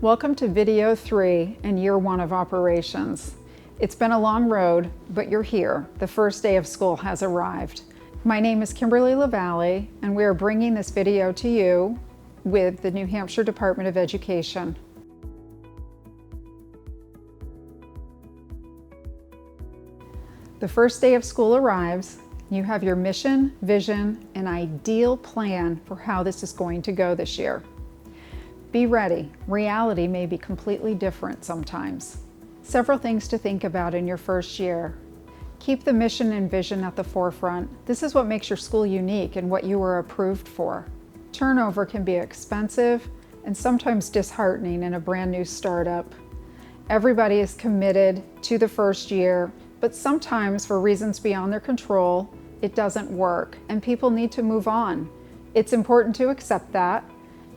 Welcome to video 3 in year 1 of operations. It's been a long road, but you're here. The first day of school has arrived. My name is Kimberly LaValle, and we are bringing this video to you with the New Hampshire Department of Education. The first day of school arrives. You have your mission, vision, and ideal plan for how this is going to go this year. Be ready. Reality may be completely different sometimes. Several things to think about in your first year. Keep the mission and vision at the forefront. This is what makes your school unique and what you were approved for. Turnover can be expensive and sometimes disheartening in a brand new startup. Everybody is committed to the first year, but sometimes for reasons beyond their control, it doesn't work and people need to move on. It's important to accept that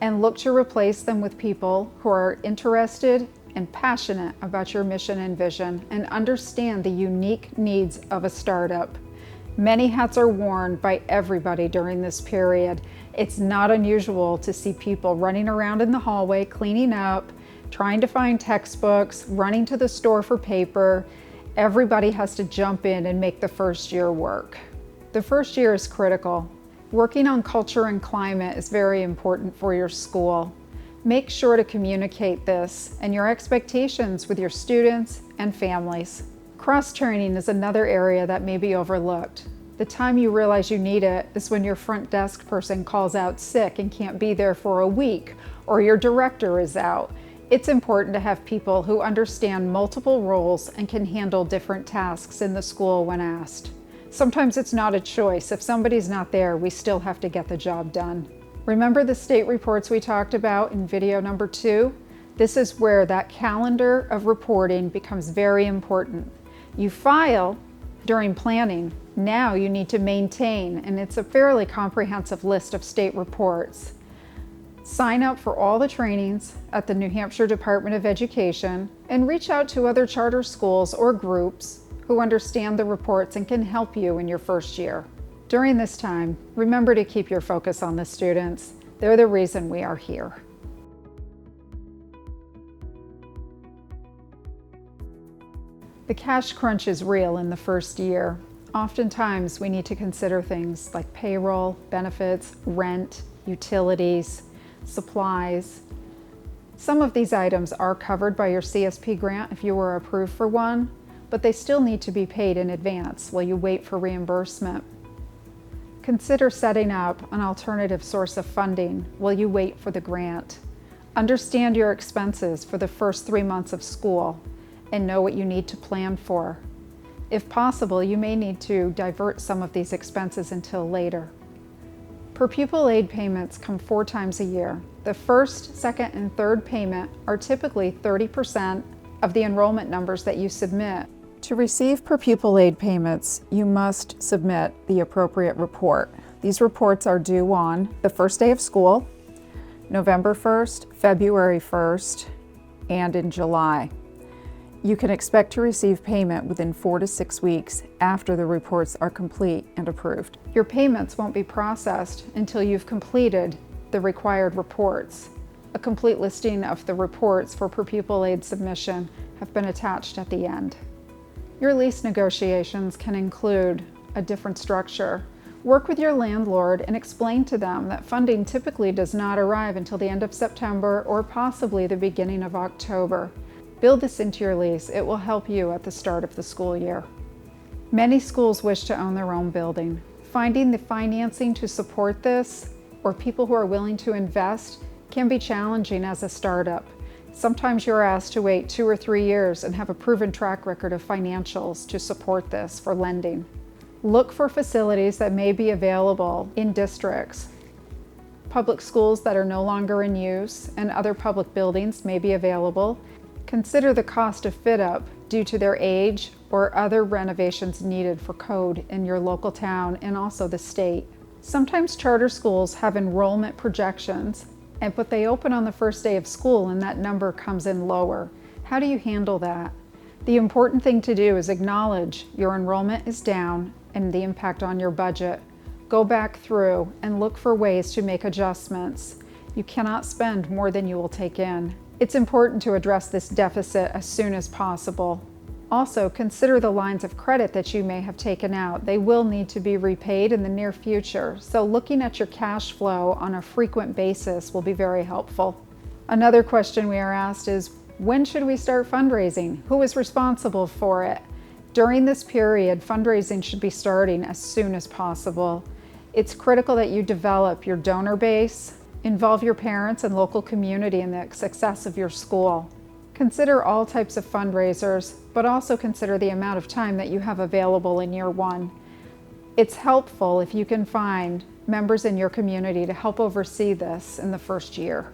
and look to replace them with people who are interested and passionate about your mission and vision and understand the unique needs of a startup. Many hats are worn by everybody during this period. It's not unusual to see people running around in the hallway, cleaning up, trying to find textbooks, running to the store for paper. Everybody has to jump in and make the first year work. The first year is critical. Working on culture and climate is very important for your school. Make sure to communicate this and your expectations with your students and families. Cross-training is another area that may be overlooked. The time you realize you need it is when your front desk person calls out sick and can't be there for a week, or your director is out. It's important to have people who understand multiple roles and can handle different tasks in the school when asked. Sometimes it's not a choice. If somebody's not there, we still have to get the job done. Remember the state reports we talked about in video number 2? This is where that calendar of reporting becomes very important. You file during planning. Now you need to maintain, and it's a fairly comprehensive list of state reports. Sign up for all the trainings at the New Hampshire Department of Education and reach out to other charter schools or groups who understand the reports and can help you in your first year. During this time, remember to keep your focus on the students. They're the reason we are here. The cash crunch is real in the first year. Oftentimes, we need to consider things like payroll, benefits, rent, utilities, supplies. Some of these items are covered by your CSP grant if you were approved for one, but they still need to be paid in advance while you wait for reimbursement. Consider setting up an alternative source of funding while you wait for the grant. Understand your expenses for the first 3 months of school and know what you need to plan for. If possible, you may need to divert some of these expenses until later. Per pupil aid payments come 4 times a year. The first, second, and third payment are typically 30% of the enrollment numbers that you submit. To receive per pupil aid payments, you must submit the appropriate report. These reports are due on the first day of school, November 1st, February 1st, and in July. You can expect to receive payment within 4 to 6 weeks after the reports are complete and approved. Your payments won't be processed until you've completed the required reports. A complete listing of the reports for per pupil aid submission have been attached at the end. Your lease negotiations can include a different structure. Work with your landlord and explain to them that funding typically does not arrive until the end of September or possibly the beginning of October. Build this into your lease. It will help you at the start of the school year. Many schools wish to own their own building. Finding the financing to support this or people who are willing to invest can be challenging as a startup. Sometimes you're asked to wait 2 or 3 years and have a proven track record of financials to support this for lending. Look for facilities that may be available in districts. Public schools that are no longer in use and other public buildings may be available. Consider the cost of fit-up due to their age or other renovations needed for code in your local town and also the state. Sometimes charter schools have enrollment projections, but they open on the first day of school and that number comes in lower. How do you handle that? The important thing to do is acknowledge your enrollment is down and the impact on your budget. Go back through and look for ways to make adjustments. You cannot spend more than you will take in. It's important to address this deficit as soon as possible. Also, consider the lines of credit that you may have taken out. They will need to be repaid in the near future, so looking at your cash flow on a frequent basis will be very helpful. Another question we are asked is, when should we start fundraising? Who is responsible for it? During this period, fundraising should be starting as soon as possible. It's critical that you develop your donor base, involve your parents and local community in the success of your school. Consider all types of fundraisers, but also consider the amount of time that you have available in year one. It's helpful if you can find members in your community to help oversee this in the first year.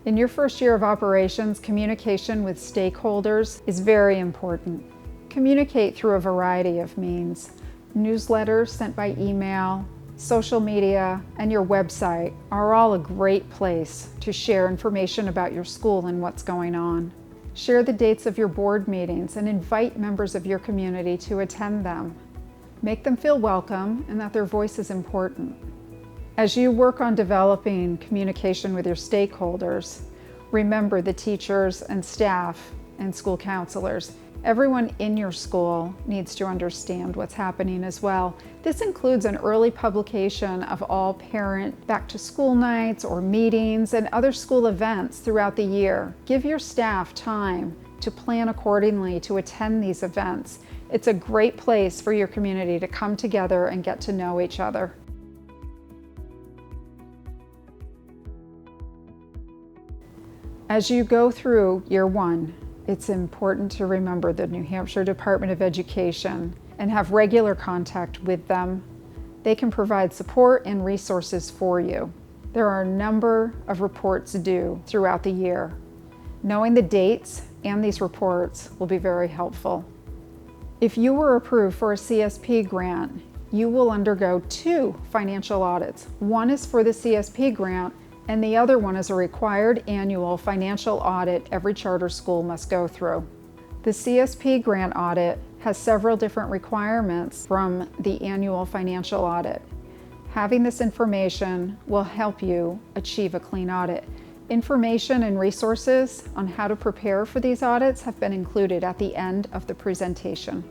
In your first year of operations, communication with stakeholders is very important. Communicate through a variety of means. Newsletters sent by email, social media, and your website are all a great place to share information about your school and what's going on. Share the dates of your board meetings and invite members of your community to attend them. Make them feel welcome and that their voice is important. As you work on developing communication with your stakeholders, remember the teachers and staff and school counselors. Everyone in your school needs to understand what's happening as well. This includes an early publication of all parent back-to-school nights or meetings and other school events throughout the year. Give your staff time to plan accordingly to attend these events. It's a great place for your community to come together and get to know each other. As you go through year one, it's important to remember the New Hampshire Department of Education and have regular contact with them. They can provide support and resources for you. There are a number of reports due throughout the year. Knowing the dates and these reports will be very helpful. If you were approved for a CSP grant, you will undergo 2 financial audits. One is for the CSP grant, and the other one is a required annual financial audit every charter school must go through. The CSP grant audit has several different requirements from the annual financial audit. Having this information will help you achieve a clean audit. Information and resources on how to prepare for these audits have been included at the end of the presentation.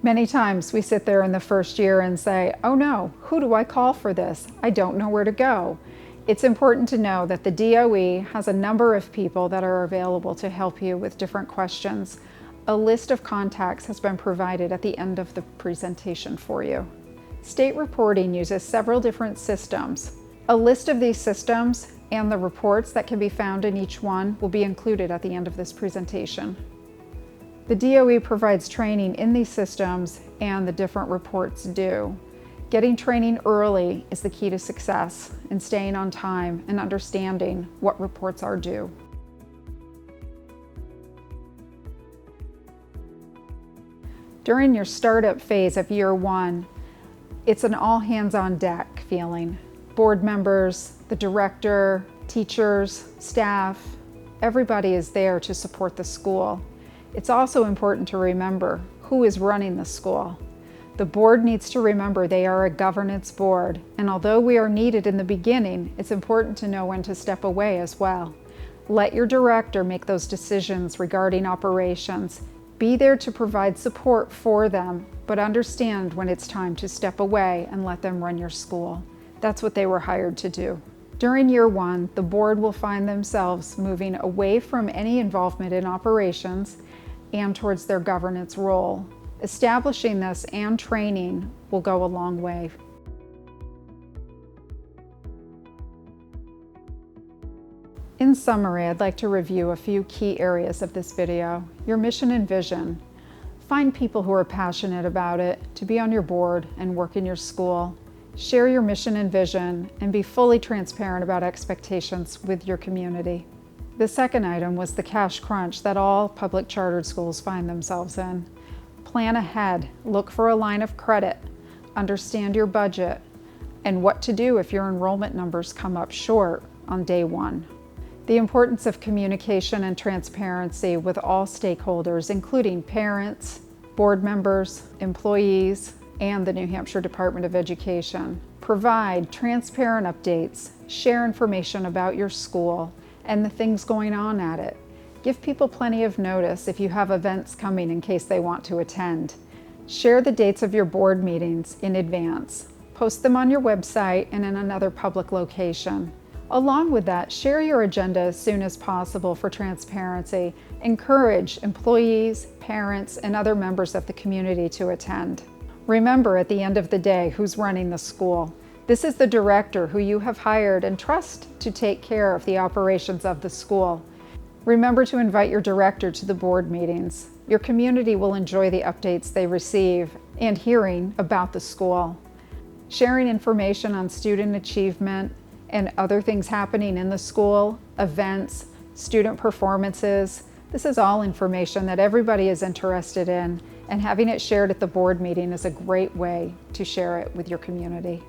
Many times we sit there in the first year and say, oh no, who do I call for this? I don't know where to go. It's important to know that the DOE has a number of people that are available to help you with different questions. A list of contacts has been provided at the end of the presentation for you. State reporting uses several different systems. A list of these systems and the reports that can be found in each one will be included at the end of this presentation. The DOE provides training in these systems and the different reports do. Getting training early is the key to success in staying on time and understanding what reports are due. During your startup phase of year one, it's an all hands on deck feeling. Board members, the director, teachers, staff, everybody is there to support the school. It's also important to remember who is running the school. The board needs to remember they are a governance board, and although we are needed in the beginning, it's important to know when to step away as well. Let your director make those decisions regarding operations. Be there to provide support for them, but understand when it's time to step away and let them run your school. That's what they were hired to do. During year one, the board will find themselves moving away from any involvement in operations and towards their governance role. Establishing this and training will go a long way. In summary, I'd like to review a few key areas of this video. Your mission and vision. Find people who are passionate about it to be on your board and work in your school. Share your mission and vision and be fully transparent about expectations with your community. The second item was the cash crunch that all public chartered schools find themselves in. Plan ahead, look for a line of credit, understand your budget, and what to do if your enrollment numbers come up short on day one. The importance of communication and transparency with all stakeholders, including parents, board members, employees, and the New Hampshire Department of Education. Provide transparent updates, share information about your school and the things going on at it. Give people plenty of notice if you have events coming in case they want to attend. Share the dates of your board meetings in advance. Post them on your website and in another public location. Along with that, share your agenda as soon as possible for transparency. Encourage employees, parents, and other members of the community to attend. Remember at the end of the day who's running the school. This is the director who you have hired and trust to take care of the operations of the school. Remember to invite your director to the board meetings. Your community will enjoy the updates they receive and hearing about the school. Sharing information on student achievement and other things happening in the school, events, student performances. This is all information that everybody is interested in, and having it shared at the board meeting is a great way to share it with your community.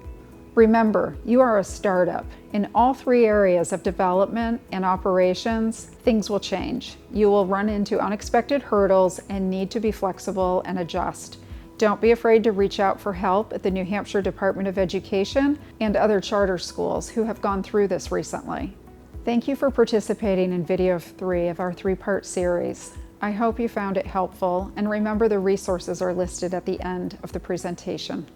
Remember, you are a startup. In all three areas of development and operations, things will change. You will run into unexpected hurdles and need to be flexible and adjust. Don't be afraid to reach out for help at the New Hampshire Department of Education and other charter schools who have gone through this recently. Thank you for participating in video 3 of our 3-part series. I hope you found it helpful, and remember the resources are listed at the end of the presentation.